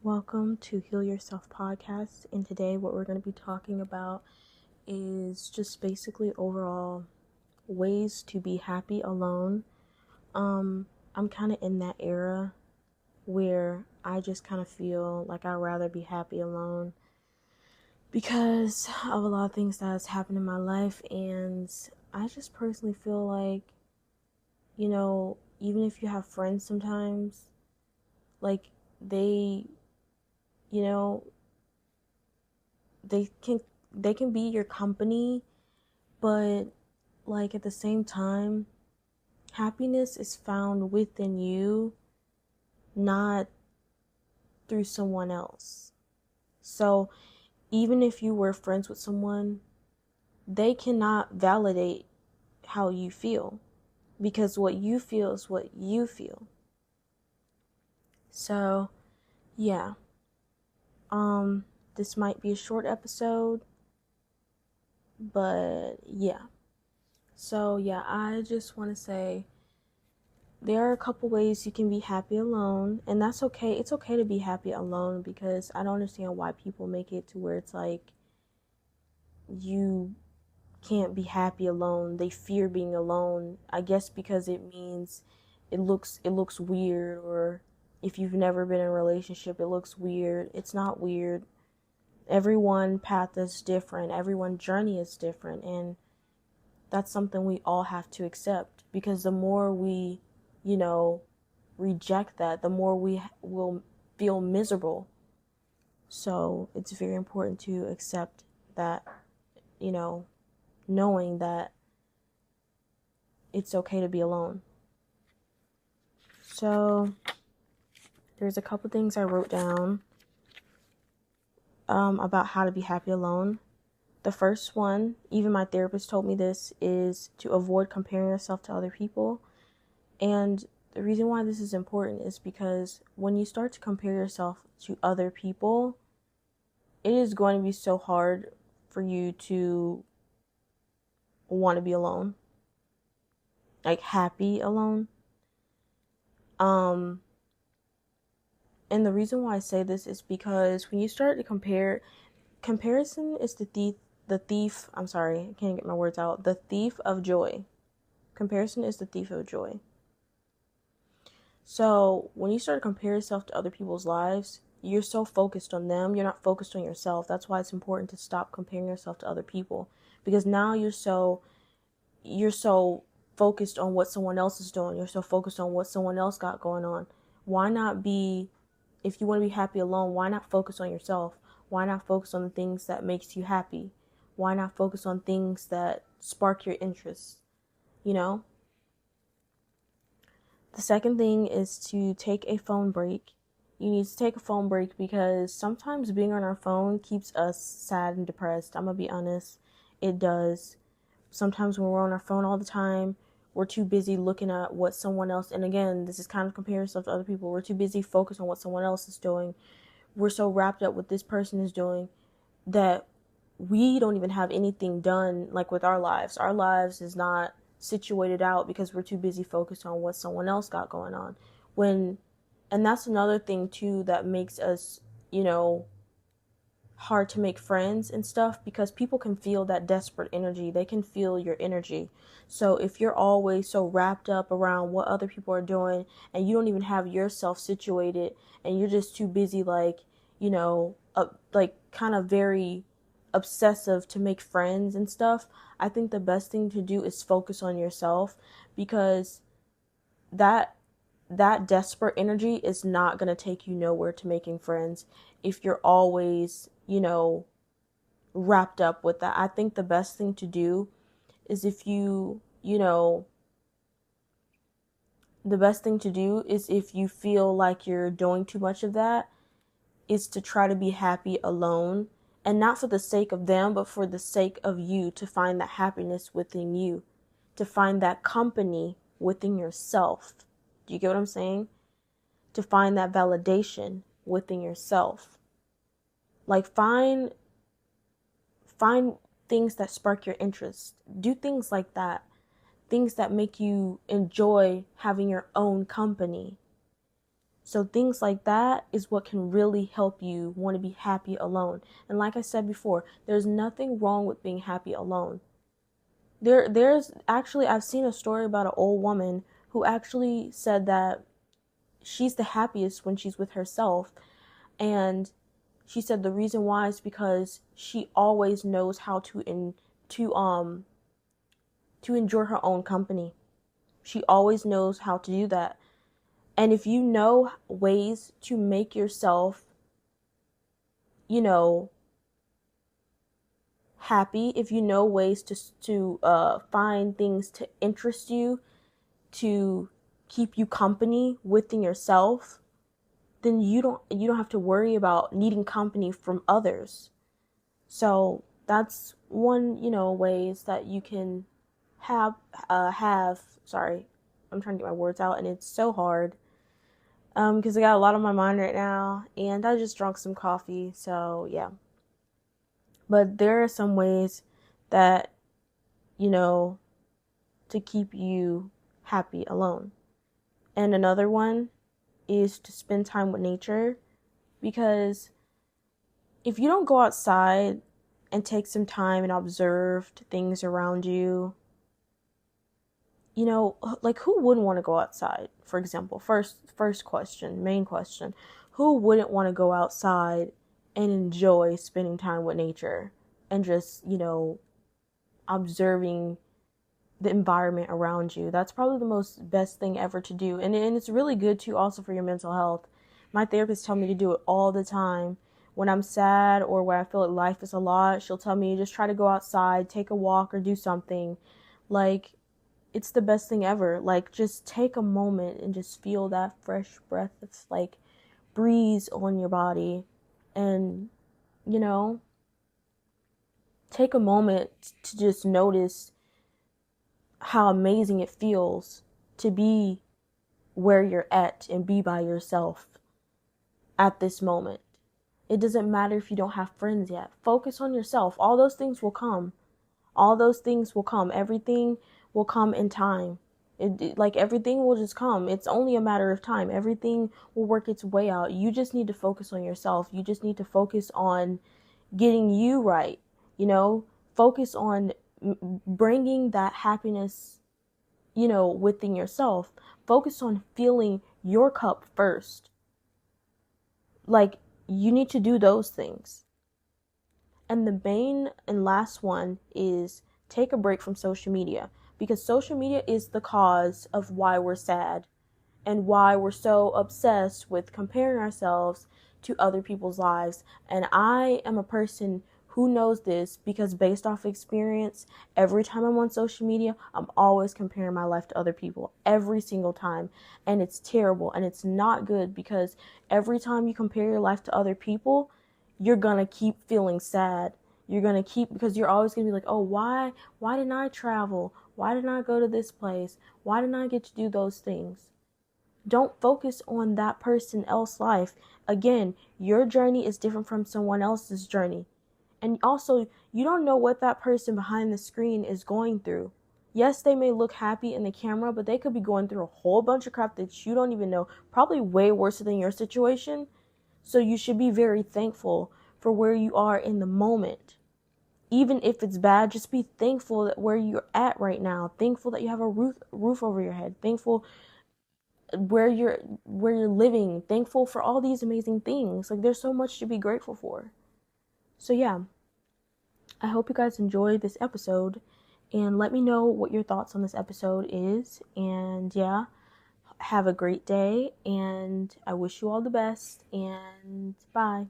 Welcome to Heal Yourself podcast. And today, what we're going to be talking about is just basically overall ways to be happy alone. I'm kind of in that era where I just kind of feel like I'd rather be happy alone because of a lot of things that has happened in my life. And I just personally feel like, even if you have friends sometimes, like they, you know, they can they can be your company, but like at the same time, happiness is found within you, not through someone else. So even if you were friends with someone, they cannot validate how you feel because what you feel is what you feel. So, yeah. This might be a short episode, but yeah. So, yeah, I just want to say there are a couple ways you can be happy alone, and that's okay. It's okay to be happy alone because I don't understand why people make it to where it's like you can't be happy alone. They fear being alone. I guess because it means it looks weird, or if you've never been in a relationship, it looks weird. It's not weird. Everyone path is different. Everyone's journey is different, and that's something we all have to accept because the more we, you know, reject that, the more we will feel miserable. So it's very important to accept that, you know, knowing that it's okay to be alone. So there's a couple things I wrote down about how to be happy alone. The first one, even my therapist told me this, is to avoid comparing yourself to other people. And the reason why this is important is because when you start to compare yourself to other people, it is going to be so hard for you to want to be alone, like happy alone. Um, and the reason why I say this is because when you start to compare, comparison is I'm sorry, I can't get my words out. The thief of joy. Comparison is the thief of joy. So when you start to compare yourself to other people's lives, you're so focused on them, you're not focused on yourself. That's why it's important to stop comparing yourself to other people. Because now you're so focused on what someone else is doing. You're so focused on what someone else got going on. Why not be, if you want to be happy alone, why not focus on yourself? Why not focus on the things that makes you happy? Why not focus on things that spark your interest? You know? The second thing is to take a phone break. You need to take a phone break because sometimes being on our phone keeps us sad and depressed. I'm going to be honest. It does. Sometimes when we're on our phone all the time, we're too busy looking at what someone else, and again, this is kind of comparing ourselves to other people. We're too busy focused on what someone else is doing. We're so wrapped up what this person is doing that we don't even have anything done like with our lives. Our lives is not situated out because we're too busy focused on what someone else got going on. When and that's another thing too that makes us, you know, hard to make friends and stuff because people can feel that desperate energy. They can feel your energy. So if you're always so wrapped up around what other people are doing and you don't even have yourself situated and you're just too busy like, like kind of very obsessive to make friends and stuff, I think the best thing to do is focus on yourself because that that desperate energy is not going to take you nowhere to making friends if you're always, wrapped up with that. I think the best thing to do is if you feel like you're doing too much of that, is to try to be happy alone and not for the sake of them, but for the sake of you to find that happiness within you, to find that company within yourself. Do you get what I'm saying? To find that validation within yourself. Like find things that spark your interest. Do things like that. Things that make you enjoy having your own company. So things like that is what can really help you want to be happy alone. And like I said before, there's nothing wrong with being happy alone. There's actually, I've seen a story about an old woman who actually said that she's the happiest when she's with herself. And she said the reason why is because she always knows how to enjoy her own company. She always knows how to do that. And if you know ways to make yourself, you know, happy, if you know ways to find things to interest you, to keep you company within yourself, then you don't have to worry about needing company from others. So that's one, ways that you can have sorry, I'm trying to get my words out and it's so hard. Because I got a lot on my mind right now and I just drank some coffee, so yeah. But there are some ways that, you know, to keep you happy alone. And another one is to spend time with nature, because if you don't go outside and take some time and observe things around you, like who wouldn't want to go outside? For example, first question, main question, who wouldn't want to go outside and enjoy spending time with nature and just, observing the environment around you? That's probably the most best thing ever to do. And it's really good too also for your mental health. My therapist tells me to do it all the time. When I'm sad or when I feel like life is a lot, she'll tell me just try to go outside, take a walk or do something. Like, it's the best thing ever. Like, just take a moment and just feel that fresh breath that's like breeze on your body. And, you know, take a moment to just notice how amazing it feels to be where you're at and be by yourself at this moment. It doesn't matter if you don't have friends yet. Focus on yourself. All those things will come. All those things will come. Everything will come in time. Like everything will just come. It's only a matter of time. Everything will work its way out. You just need to focus on yourself. You just need to focus on getting you right. Focus on bringing that happiness, within yourself. Focus on filling your cup first. Like, you need to do those things. And the main and last one is take a break from social media, because social media is the cause of why we're sad and why we're so obsessed with comparing ourselves to other people's lives. And I am a person who knows this, because based off experience, every time I'm on social media, I'm always comparing my life to other people every single time. And it's terrible and it's not good, because every time you compare your life to other people, you're gonna keep feeling sad. Because you're always gonna be like, oh, why didn't I travel? Why didn't I go to this place? Why didn't I get to do those things? Don't focus on that person else's life. Again, your journey is different from someone else's journey. And also, you don't know what that person behind the screen is going through. Yes, they may look happy in the camera, but they could be going through a whole bunch of crap that you don't even know, probably way worse than your situation. So you should be very thankful for where you are in the moment. Even if it's bad, just be thankful that where you're at right now. Thankful that you have a roof over your head. Thankful where you're living. Thankful for all these amazing things. Like, there's so much to be grateful for. So yeah, I hope you guys enjoyed this episode, and let me know what your thoughts on this episode is. And yeah, have a great day, and I wish you all the best, and bye.